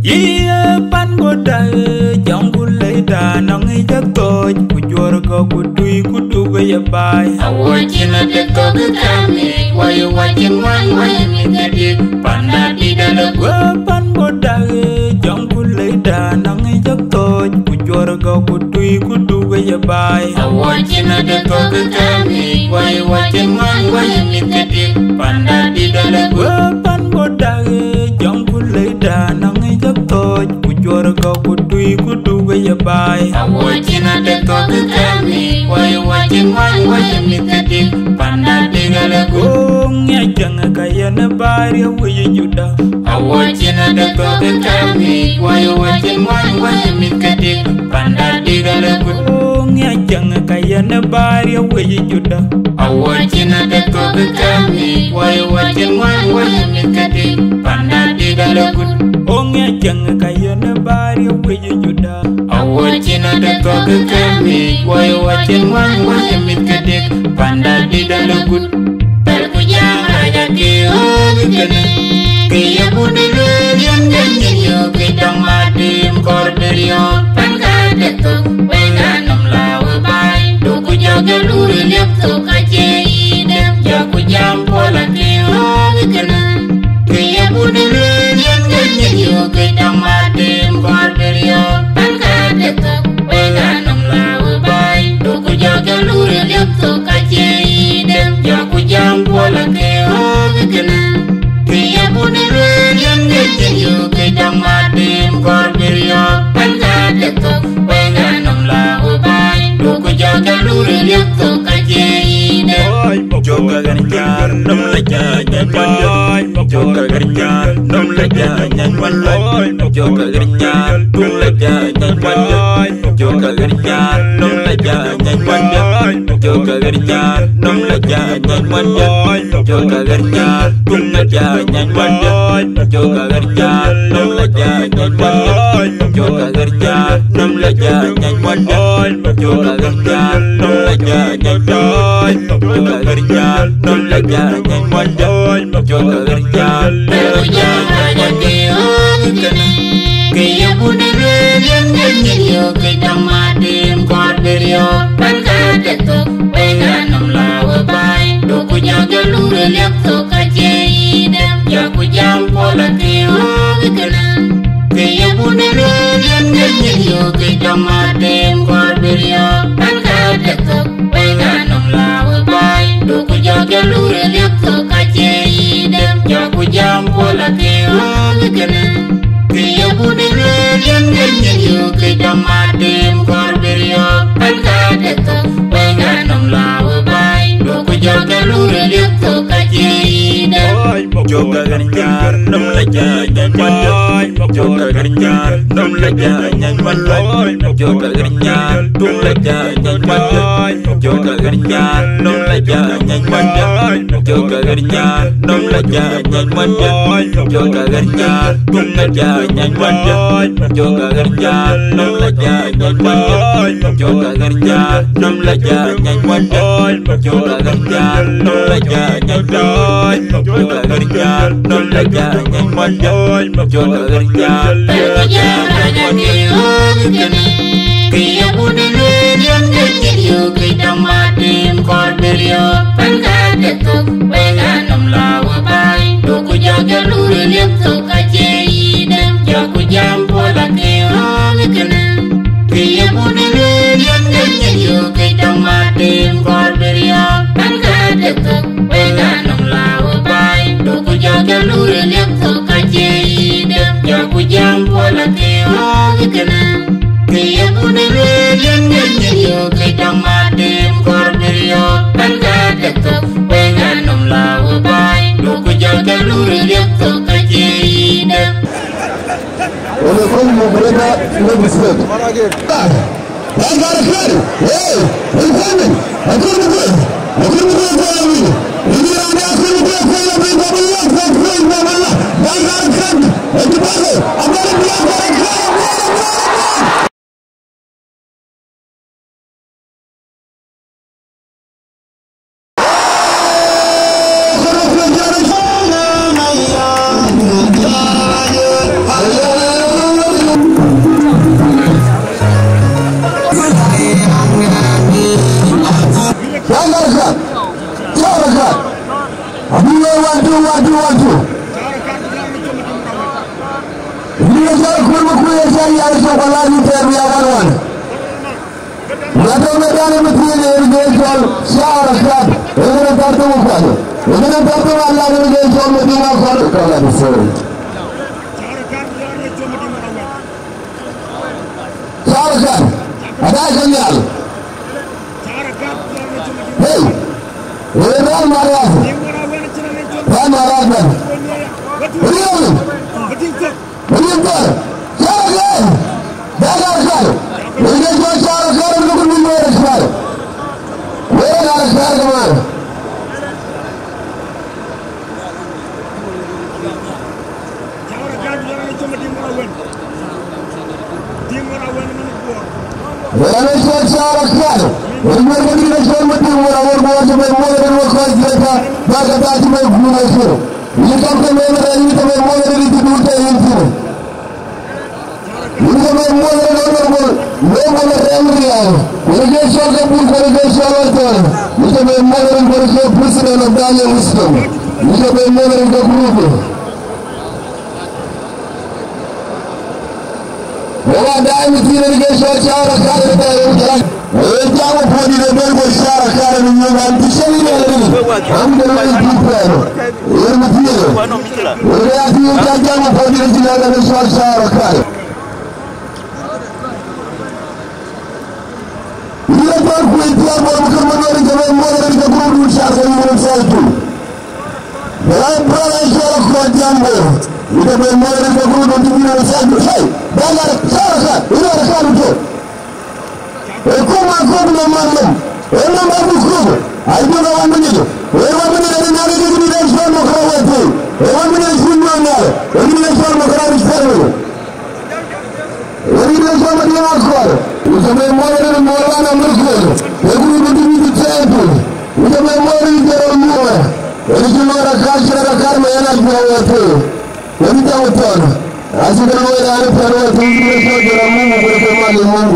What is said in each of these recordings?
Iya pan boda jangul leida nangi jakoj kujor go kudui kudu ya bai awajina de to kami wayu wajin wan wayu ngadi panda di dalam pan boda jangul leida nangi jakoj kujor go kudui kudu ya bai awajina de to kami wayu wajin wan wayu ngadi panda di dalam pan boda jangul leida nangi jakoj kujor go kudui kudu ya bai awajina de to kami wayu wajin wan wayu ngadi panda di dalam gong ya jangan kaya na bari wayu juda awajina de to kami wayu wajin wan wayu ngadi panda di dalam gong ya jangan kaya na bari wayu juda awajina de to kami wayu wajin wan wayu ngadi panda di dalam gong ya jangan kaya na bari wayu juda awajina de to kami wayu wajin wan wayu ngadi panda di dalam terkujang aja kio kene kaya budelu yang janjiyo kitang madim korderio pangka detuk wenganam lawa bai duku jaga luri liap tu kaje idem jaku jam pola kio kene kaya budelu yang janjiyo kitang madim korderio pangka detuk wenganam lawa bai duku jaga luri liap tu kaje idem jaku jam pola kio kene kaya budelu yang janjiyo kitang madim korderio pangka detuk wenganam lawa bai duku jaga luri liap tu kaje idem Joga ganjar nom laja nyan boy Joga ganjar nom laja nyan boy Joga ganjar tung laja nyan boy Joga ganjar nom laja nyan boy Joga ganjar nom laja nyan boy Joga ganjar tung laja nyan boy Joga ganjar nom laja nyan boy Joga ganjar nom laja nyan boy Joga ganjar nom laja nyan boy Joga ganjar nom laja nyan boy Joga ganjar terkujang aja kio kene kaya budelu yang janjiyo kitang madim korderio pangka detuk wenganam lawa bai duku jaga luri liap tu kaje idem jaku jam pola kio kene kaya budelu yang janjiyo kitang madim korderio pangka detuk wenganam lawa bai duku jaga luri liap tu kaje idem jaku jam pola kio kene kaya budelu yang janjiyo kitang madim korderio pangka detuk wenganam lawa bai duku jaga luri liap tu kaje idem Joga ganjar nom laja nyan boy Joga ganjar nom laja nyan boy Joga ganjar tung laja nyan boy Joga ganjar nom laja nyan boy Joga ganjar nom laja nyan boy Joga ganjar tung laja nyan boy Joga ganjar nom laja nyan boy Joga ganjar nom laja nyan boy Joga ganjar nom laja nyan boy Joga ganjar nom laja nyan boy Joga ganjar terkujang aja kio kene kaya budelu yang janjiyo kitang madim korderio pangka detuk wenganam lawa bai duku jaga luri liap tu kaje idem jaku jam pola kio kene kaya budelu yang janjiyo kitang madim korderio pangka detuk wenganam lawa bai duku jaga luri liap tu kaje idem jaku jam pola kio kene kaya budelu yang janjiyo kitang madim korderio pangka detuk wenganam lawa bai duku jaga luri liap tu kaje idem ونقوم ببركة ونبسط. kurma kuya sai ya so wallahi ta biya wannan na to me dane mutum ne ya sol shawara ka idan ta to mu kwano idan ta to Allah ne ya so mu dinga kwano kala da sai shawara ka ada kan ya hey wala mara ba mara ba riyo Belinda, jangan, jangan. Ini cuma cara untuk memulai sekarang. Mereka sekarang kemana? Mereka cuma cara sekarang. Mereka tidak cuma timur-timur bawa sampai mulai dan waktu mereka bahkan tak cuma mulai suruh. Ini kan kemenangan ini sampai mulai dari tidur ini sini. Ini sampai mulai dari real. Ini soal pun kerja soal itu. Ini sampai mulai dari kerja presiden Abdul Muslim. Ini sampai mulai dari grup. Bawa dah mesti dari kerja soal cara kita yang jalan. Jangan pun tidak boleh cara cara menyumbang pisau ini lagi. Ambil lagi kita. Ini mesti. Jangan pun tidak jalan soal cara cara. Dia pun kuitia baru kemudian jangan mulai dari grup cara menyumbang itu. Dalam perang soal kerjaan kita mulai dari grup untuk menyumbang itu. Hey, jangan cara ini ada cara itu. Kuma kuma malam, ena baru kuma. Ayo kawan menjadi. Ewan menjadi dari nari di sini dan soal makawan itu. Ewan menjadi semua nari. Ini dari soal makawan itu. Ini dari soal dia makar. Usai mulai dari mulai nama makar. Aku ini di tempat. Usai mulai dari mulai. Ini cuma rakar mainan bawa itu. Ini tahu tuan. Asyik mulai dari perwal itu soal jeramu bersama dengan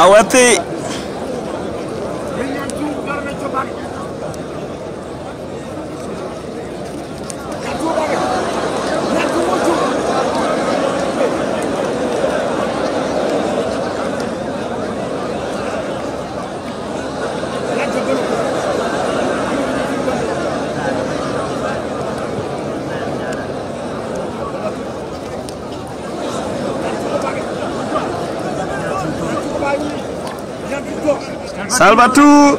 awati Salbatu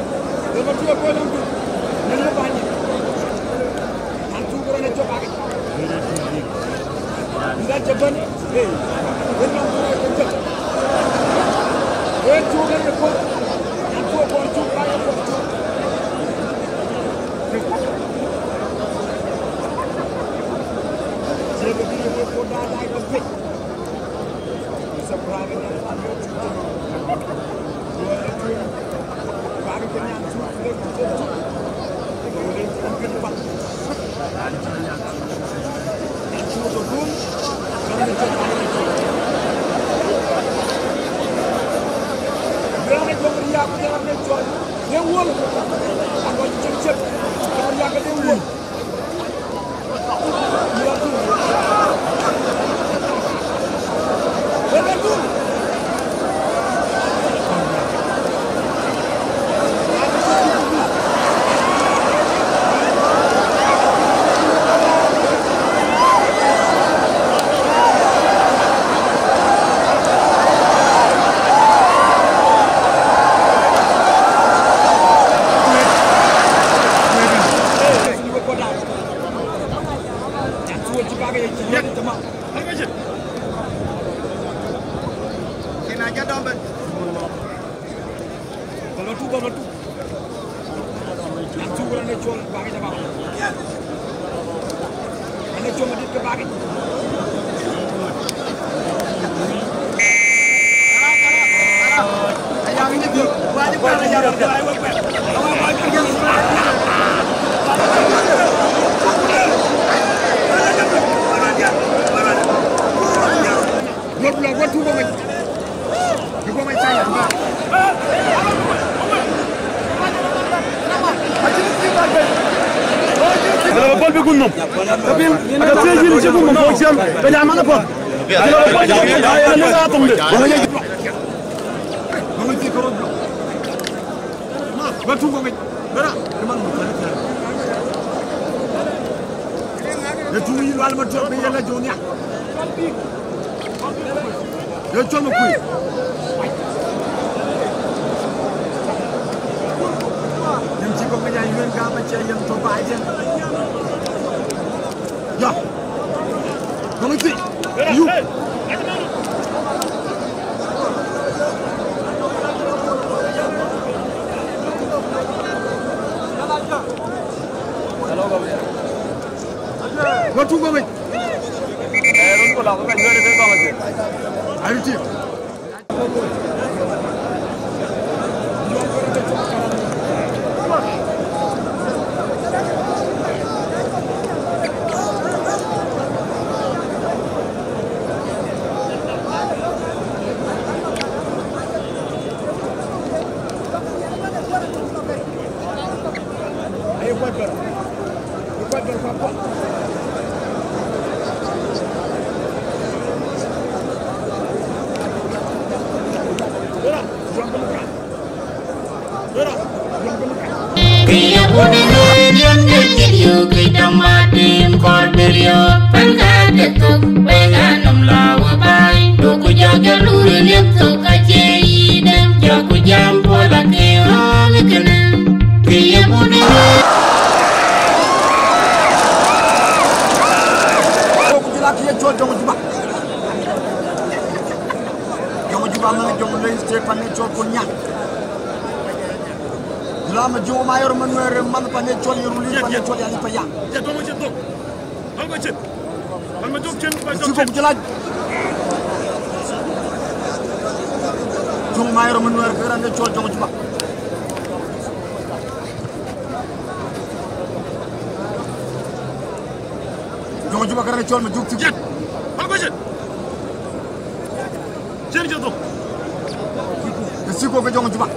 siko ke jongo juba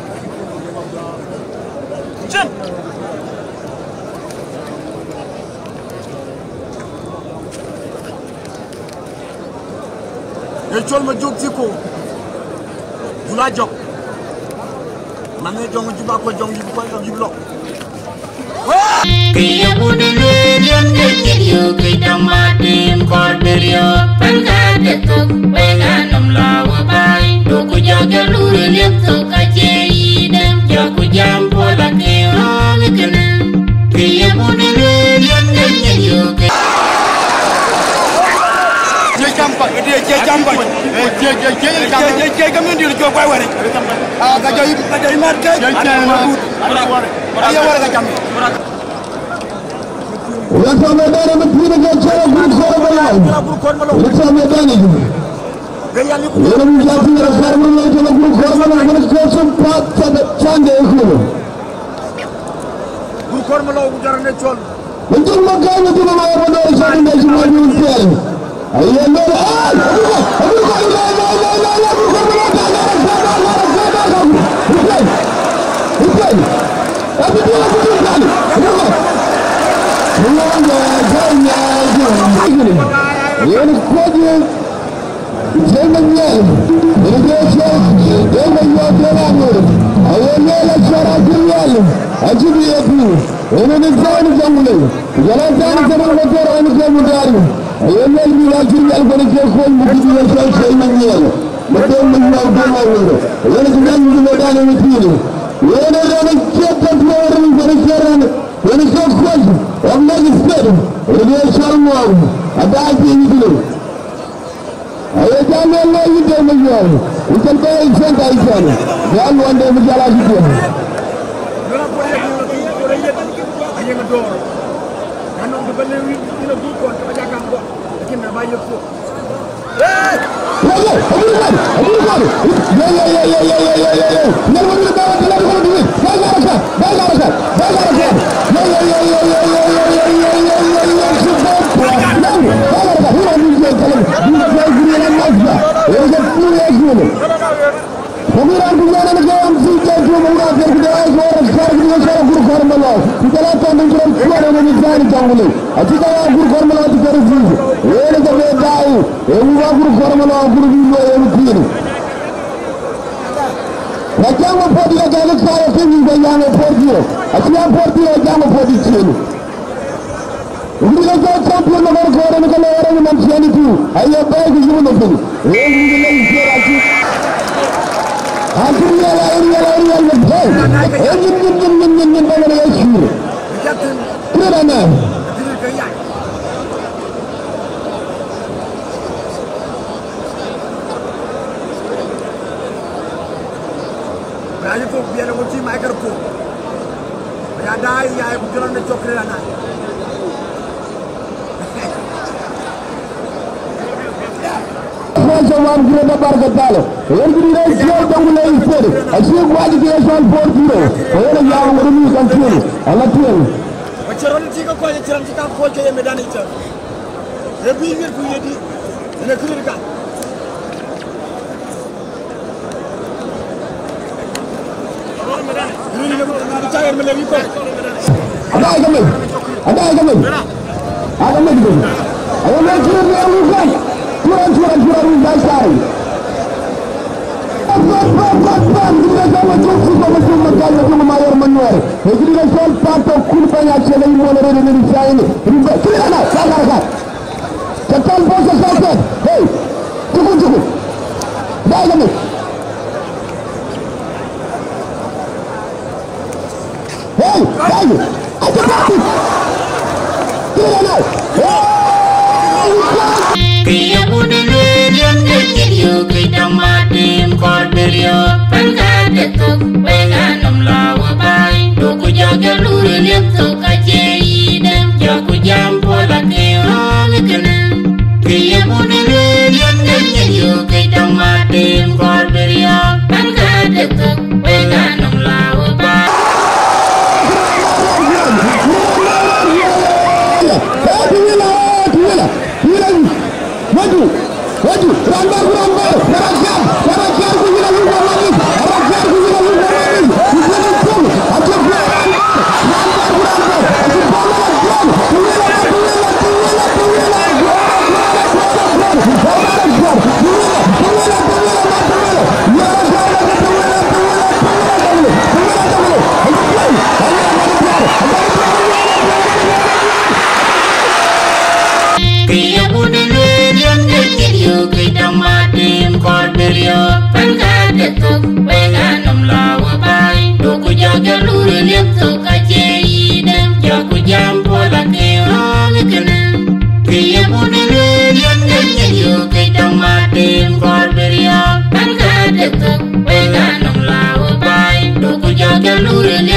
chen e chol ma jog siko dula jog man ne jongo juba ko jongo ko jiblo Kaya budulu yang kecil kita matiin korderio pengkadetuk penganum lawa bay duku jaga lulu lihat suka cedem jaku jampo lagi orang kena kaya budulu yang kecil jampa dia jampa dia kami di luar kau wari kajai marka ayah wari kami Rasa medana menteri negara guru kormalau. Rasa medana itu. Yang menjadi rasa medana guru kormalau harus sempat canda itu. Guru kormalau ujaran necol. Untuk makanya tu nama pada orang yang semua diuntil. Ayah mereka. Ini kuatnya, jangan nyel, ini jangan nyel teranggur. Ayahnya lah cara nyel, aji dia tu. Ini jangan jangan, jangan jangan motor ini kemudian. Ayahnya lebih lagi nyel pada kekol mungkin dia saya nyel. Betul menyel teranggur. Ini jangan juga ini pilih. Ini jangan cepat orang berjalan. Ini kekol, orang lagi sepeda. Ini semua. Ada apa ini dulu? Ayah jangan lagi dia menjual. Ikan kaya ikan kaya ikan. Jangan wanda menjual itu. Ayah ngedor. Kalau kebenar ini bukan kebanyakan kok. Lagi nak bayar tu. Ya. Pemirsa negara negara Indonesia mengatakan budaya orang sekarang ini sekarang guru kormalau. Kita lakukan dengan kuat Indonesia ini jangan. Jika guru kormalau itu terus, ini kita tahu. Ini guru kormalau guru ini yang ini. Macam apa dia jangan saya sini jangan pergi. Asyik pergi jangan pergi sini. Ini kita campur negara negara orang manusia itu. Ayah baik itu betul. Ini kita lagi. Akhirnya betul. Ini mana yang sih? Kerana. Berani tu biar aku cima agar tu. Berada ya aku jalan de coklat anak. Jawab kita dapat kata. Yang kita siap tanggung lagi sendiri. Asyik wajib kita soal portiro. Orang yang berumur kantor. Alat tuan. Macam jika kau yang cerita jika kau yang medan itu. Lebih biar kau jadi. Ini kau dekat. Ini nak cair melagi kau. Ada kami. Ada kami. Ayam macam ni yang bukan. Curang rumah saya. Bang, kita sama cuci sama makan lagi memayar manual. Jadi kita soal patok kurbannya cila ini mulai dari Indonesia ini. Rumah kita nak, sangat. Cepat bos sakit. Hey, cukup. Dah kami. Hey, aja mati. Kita nak. Kaya budulu yang kecil kita matiin korderio pengkadetuk penganum lawa bay duku jaga lulu lihat suka cedem jaku jampo lagi orang kena kaya budulu yang kecil kita matiin korderio pengkadetuk penganum lawa bay. Waju, rambar, rambar, rambar, kurele